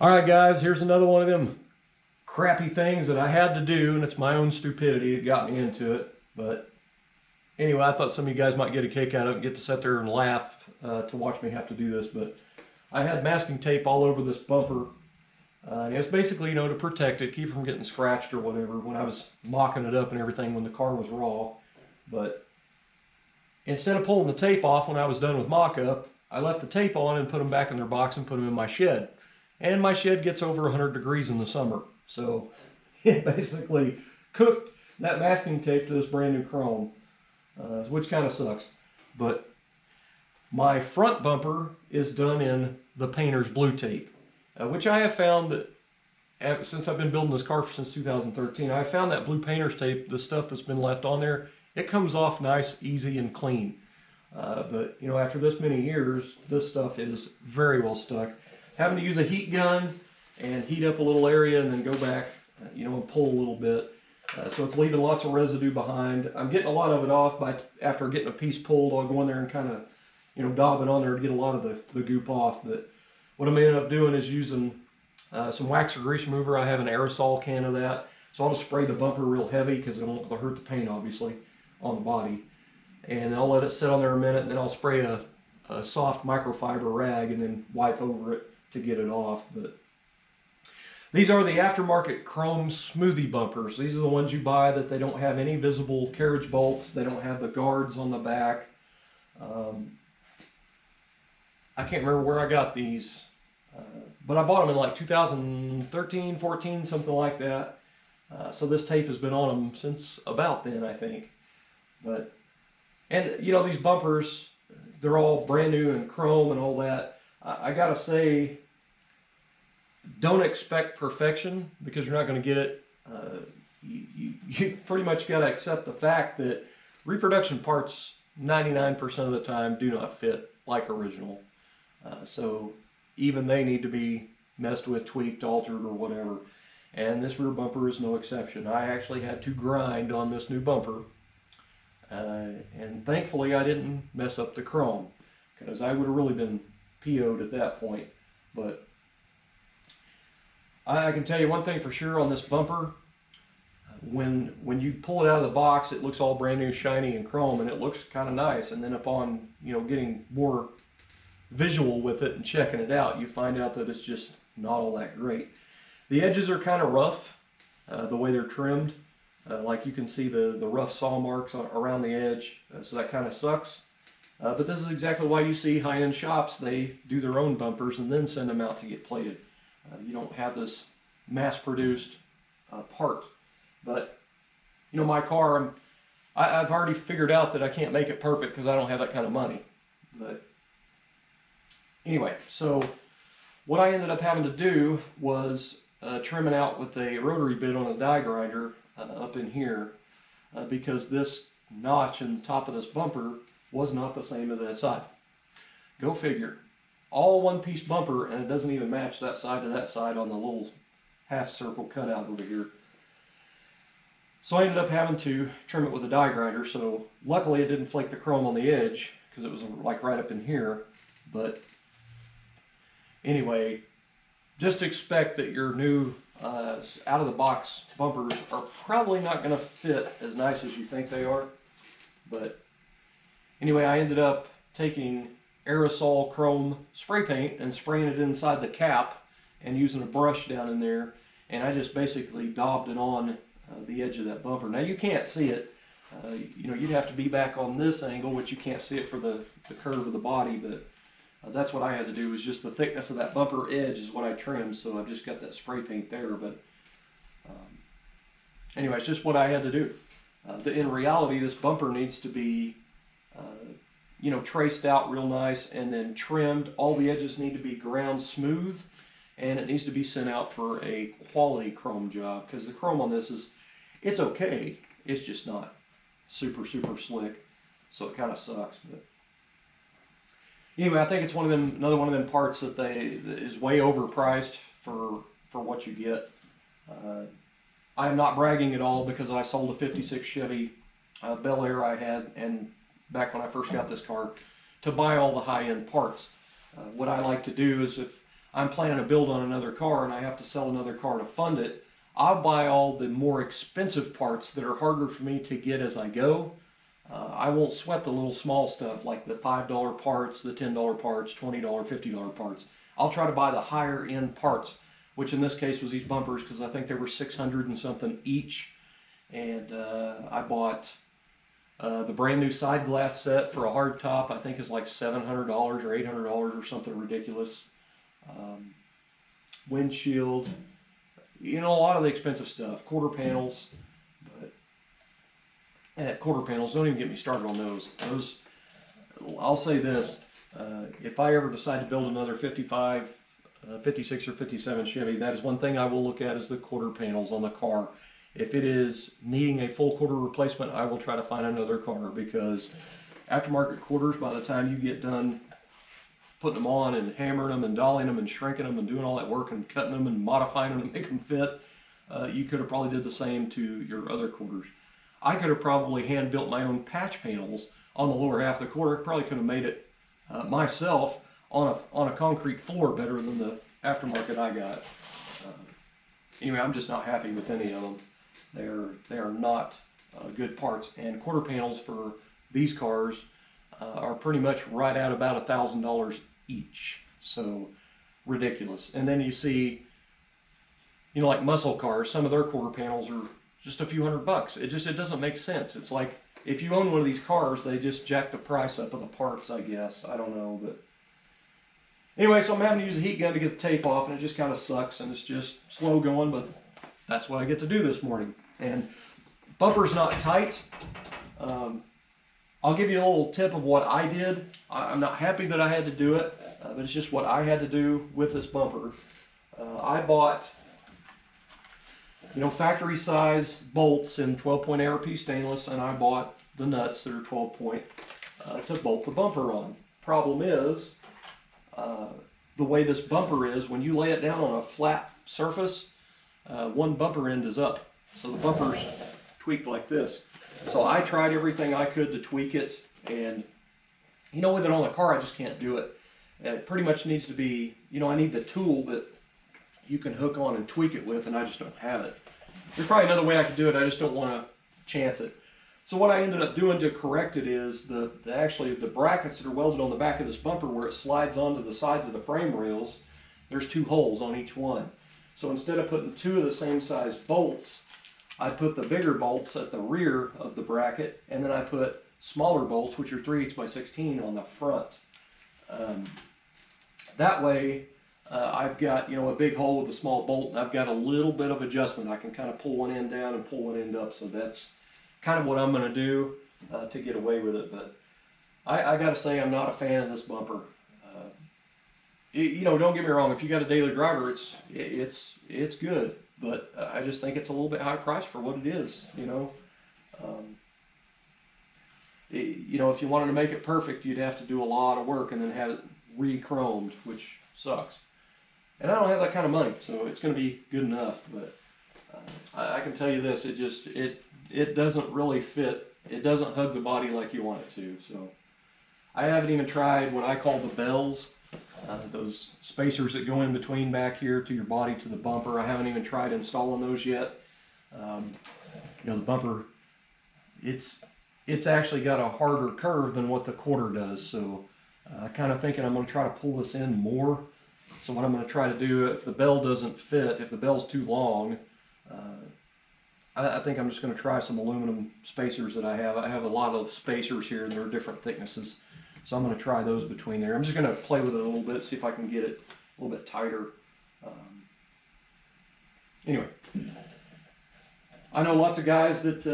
All right, guys, here's another one of them crappy things that I had to do, and it's my own stupidity that got me into it. But anyway, I thought some of you guys might get a kick out of it and get to sit there and laugh to watch me have to do this. But I had masking tape all over this bumper. And it was basically, to protect it, keep it from getting scratched or whatever when I was mocking it up and everything when the car was raw. But instead of pulling the tape off when I was done with mock-up, I left the tape on and put them back in their box and put them in my shed. And my shed gets over 100 degrees in the summer. So it basically cooked that masking tape to this brand new chrome, which kind of sucks. But my front bumper is done in the painter's blue tape, which I have found that since I've been building this car since 2013, I found that blue painter's tape, the stuff that's been left on there, it comes off nice, easy, and clean. But after this many years, this stuff is very well stuck. Having to use a heat gun and heat up a little area and then go back, and pull a little bit. So it's leaving lots of residue behind. I'm getting a lot of it off after getting a piece pulled. I'll go in there and kind of, daub it on there to get a lot of the goop off. But what I'm ended up doing is using some wax or grease remover. I have an aerosol can of that. So I'll just spray the bumper real heavy because it won't hurt the paint, obviously, on the body. And I'll let it sit on there a minute, and then I'll spray a soft microfiber rag and then wipe over it to get it off. But these are the aftermarket chrome smoothie bumpers. These are the ones you buy that they don't have any visible carriage bolts. They don't have the guards on the back. I can't remember where I got these, but I bought them in like 2013, 14, something like that. So this tape has been on them since about then, I think. And these bumpers, they're all brand new and chrome and all that. I gotta say, don't expect perfection because you're not going to get it. You pretty much got to accept the fact that reproduction parts 99% of the time do not fit like original. So even they need to be messed with, tweaked, altered, or whatever. And this rear bumper is no exception. I actually had to grind on this new bumper. And thankfully I didn't mess up the chrome because I would have really been PO'd at that point. But I can tell you one thing for sure on this bumper. When you pull it out of the box, it looks all brand new, shiny, and chrome, and it looks kind of nice. And then upon getting more visual with it and checking it out, you find out that it's just not all that great. The edges are kind of rough, the way they're trimmed. Like you can see the rough saw marks around the edge, so that kind of sucks. But this is exactly why you see high-end shops, they do their own bumpers and then send them out to get plated. You don't have this mass-produced part. But, my car, I've already figured out that I can't make it perfect because I don't have that kind of money. But anyway, so what I ended up having to do was trim it out with a rotary bit on a die grinder up in here because this notch in the top of this bumper was not the same as that side. Go figure. All one-piece bumper, and it doesn't even match that side to that side on the little half-circle cutout over here. So I ended up having to trim it with a die grinder, so luckily it didn't flake the chrome on the edge, because it was like right up in here. But anyway, just expect that your new out-of-the-box bumpers are probably not going to fit as nice as you think they are. But anyway, I ended up taking aerosol chrome spray paint and spraying it inside the cap and using a brush down in there, and I just basically daubed it on the edge of that bumper. Now you can't see it, you'd have to be back on this angle, which you can't see it for the curve of the body, but that's what I had to do, was just the thickness of that bumper edge is what I trimmed, so I've just got that spray paint there. But anyway, it's just what I had to do. In reality, this bumper needs to be traced out real nice and then trimmed. All the edges need to be ground smooth, and it needs to be sent out for a quality chrome job, because the chrome on this it's okay. It's just not super slick, so it kind of sucks. But anyway, I think it's another one of them parts that is way overpriced for what you get. I am not bragging at all because I sold a '56 Chevy Bel Air I had, and back when I first got this car, to buy all the high-end parts. What I like to do is, if I'm planning to build on another car and I have to sell another car to fund it, I'll buy all the more expensive parts that are harder for me to get as I go. I won't sweat the little small stuff like the $5 parts, the $10 parts, $20, $50 parts. I'll try to buy the higher end parts, which in this case was these bumpers because I think they were 600 and something each. And I bought the brand new side glass set for a hard top. I think is like $700 or $800 or something ridiculous. Windshield, you know, a lot of the expensive stuff, quarter panels. But quarter panels, don't even get me started on those. I'll say this, if I ever decide to build another 55, 56 or 57 Chevy, that is one thing I will look at is the quarter panels on the car. If it is needing a full quarter replacement, I will try to find another car, because aftermarket quarters, by the time you get done putting them on and hammering them and dollying them and shrinking them and doing all that work and cutting them and modifying them to make them fit, you could have probably did the same to your other quarters. I could have probably hand built my own patch panels on the lower half of the quarter. Probably could have made it myself on a concrete floor better than the aftermarket I got. Anyway, I'm just not happy with any of them. They are not good parts, and quarter panels for these cars are pretty much right at about $1,000 each. So ridiculous. And then you see, you know, like muscle cars, some of their quarter panels are just a few $100. It doesn't make sense. It's like if you own one of these cars, they just jack the price up of the parts, I guess. I don't know, but anyway, so I'm having to use a heat gun to get the tape off, and it just kind of sucks, and it's just slow going, but that's what I get to do this morning. And bumper's not tight. I'll give you a little tip of what I did. I'm not happy that I had to do it, but it's just what I had to do with this bumper. I bought, you know, factory size bolts in 12-point ARP stainless, and I bought the nuts that are 12-point to bolt the bumper on. Problem is, the way this bumper is, when you lay it down on a flat surface, one bumper end is up. So the bumper's tweaked like this. So I tried everything I could to tweak it, and you know, with it on the car, I just can't do it. It pretty much needs to be, you know, I need the tool that you can hook on and tweak it with, and I just don't have it. There's probably another way I could do it, I just don't want to chance it. So what I ended up doing to correct it is actually the brackets that are welded on the back of this bumper, where it slides onto the sides of the frame rails, there's 2 holes on each one. So instead of putting 2 of the same size bolts, I put the bigger bolts at the rear of the bracket, and then I put smaller bolts, which are 3/8 by 16, on the front. That way, I've got, you know, a big hole with a small bolt, and I've got a little bit of adjustment. I can kind of pull one end down and pull one end up, so that's kind of what I'm going to do to get away with it. But I got to say, I'm not a fan of this bumper. You know, don't get me wrong. If you got a daily driver, it's good. But I just think it's a little bit high priced for what it is. You know, you know, if you wanted to make it perfect, you'd have to do a lot of work and then have it re-chromed, which sucks. And I don't have that kind of money, so it's going to be good enough. But I can tell you this: it doesn't really fit. It doesn't hug the body like you want it to. So I haven't even tried what I call the bells. Those spacers that go in between back here to your body to the bumper. I haven't even tried installing those yet. You know, the bumper, it's actually got a harder curve than what the quarter does. So I kind of thinking I'm going to try to pull this in more. So what I'm going to try to do, if the bell doesn't fit, if the bell's too long, I think I'm just going to try some aluminum spacers that I have. I have a lot of spacers here, and they're different thicknesses. So I'm going to try those between there. I'm just going to play with it a little bit, see if I can get it a little bit tighter. Anyway, I know lots of guys that,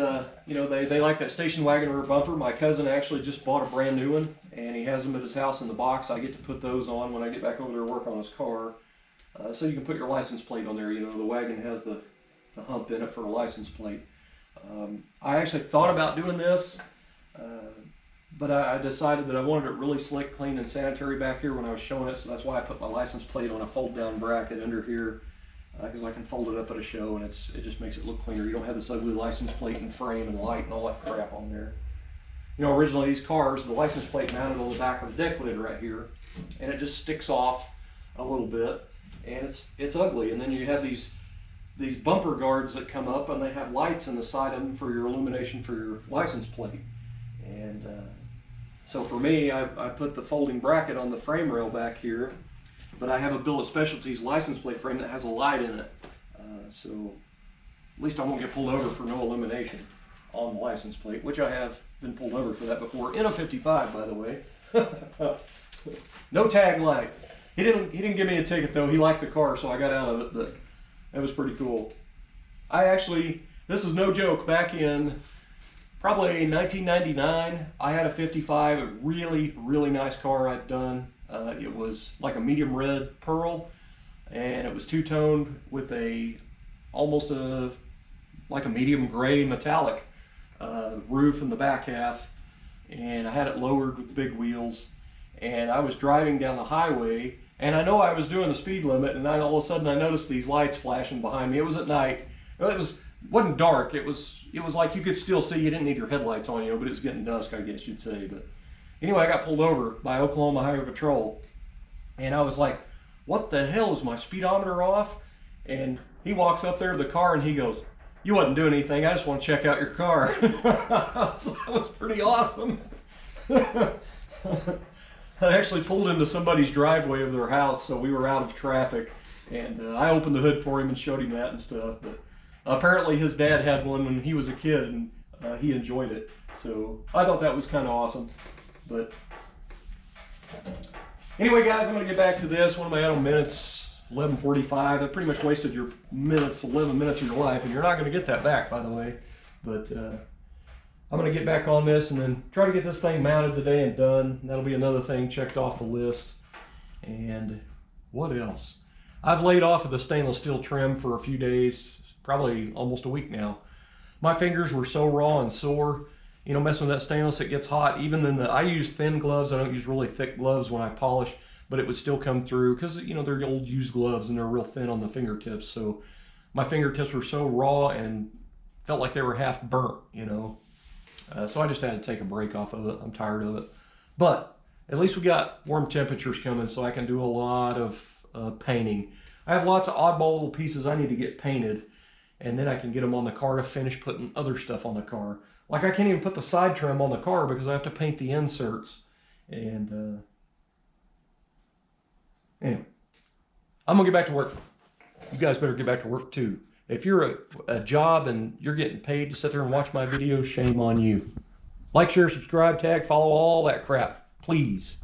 you know, they like that station wagon rear bumper. My cousin actually just bought a brand new one, and he has them at his house in the box. I get to put those on when I get back over there to work on his car. So you can put your license plate on there. You know, the wagon has the hump in it for a license plate. I actually thought about doing this. But I decided that I wanted it really slick, clean, and sanitary back here when I was showing it, so that's why I put my license plate on a fold-down bracket under here, because I can fold it up at a show, and it just makes it look cleaner. You don't have this ugly license plate and frame and light and all that crap on there. You know, originally these cars, the license plate mounted on the back of the deck lid right here, and it just sticks off a little bit. and it's ugly. And then you have these bumper guards that come up, and they have lights in the side of them for your illumination for your license plate. And so for me, I put the folding bracket on the frame rail back here, but I have a Billet Specialties license plate frame that has a light in it. So at least I won't get pulled over for no illumination on the license plate, which I have been pulled over for that before, in a 55, by the way. No tag light. He didn't give me a ticket though. He liked the car, so I got out of it, but that was pretty cool. This is no joke, back in probably 1999, I had a 55, a really, really nice car I'd done. It was like a medium red pearl, and it was two-toned with almost like a medium gray metallic roof in the back half, and I had it lowered with big wheels, and I was driving down the highway, and I know I was doing the speed limit, and all of a sudden I noticed these lights flashing behind me. It was at night. It wasn't dark. It was like you could still see. You didn't need your headlights on, but it was getting dusk, I guess you'd say. But anyway, I got pulled over by Oklahoma Highway Patrol, and I was like, what the hell, is my speedometer off? And he walks up there to the car and he goes, you wasn't doing anything, I just want to check out your car. So that was pretty awesome. I actually pulled into somebody's driveway of their house, so we were out of traffic, and I opened the hood for him and showed him that and stuff. But apparently his dad had one when he was a kid, and he enjoyed it. So I thought that was kind of awesome. But anyway, guys, I'm going to get back to this. What am I at on minutes? 11:45. I pretty much wasted your 11 minutes of your life, and you're not going to get that back, by the way. But I'm going to get back on this and then try to get this thing mounted today and done. That'll be another thing checked off the list. And what else? I've laid off of the stainless steel trim for a few days, probably almost a week now. My fingers were so raw and sore. Messing with that stainless, it gets hot. Even then, I use thin gloves. I don't use really thick gloves when I polish, but it would still come through because, they're old used gloves and they're real thin on the fingertips. So my fingertips were so raw and felt like they were half burnt, So I just had to take a break off of it. I'm tired of it. But at least we got warm temperatures coming, so I can do a lot of painting. I have lots of oddball little pieces I need to get painted, and then I can get them on the car to finish putting other stuff on the car. Like I can't even put the side trim on the car because I have to paint the inserts. And anyway, I'm going to get back to work. You guys better get back to work too. If you're a job and you're getting paid to sit there and watch my videos, shame on you. Like, share, subscribe, tag, follow, all that crap, please.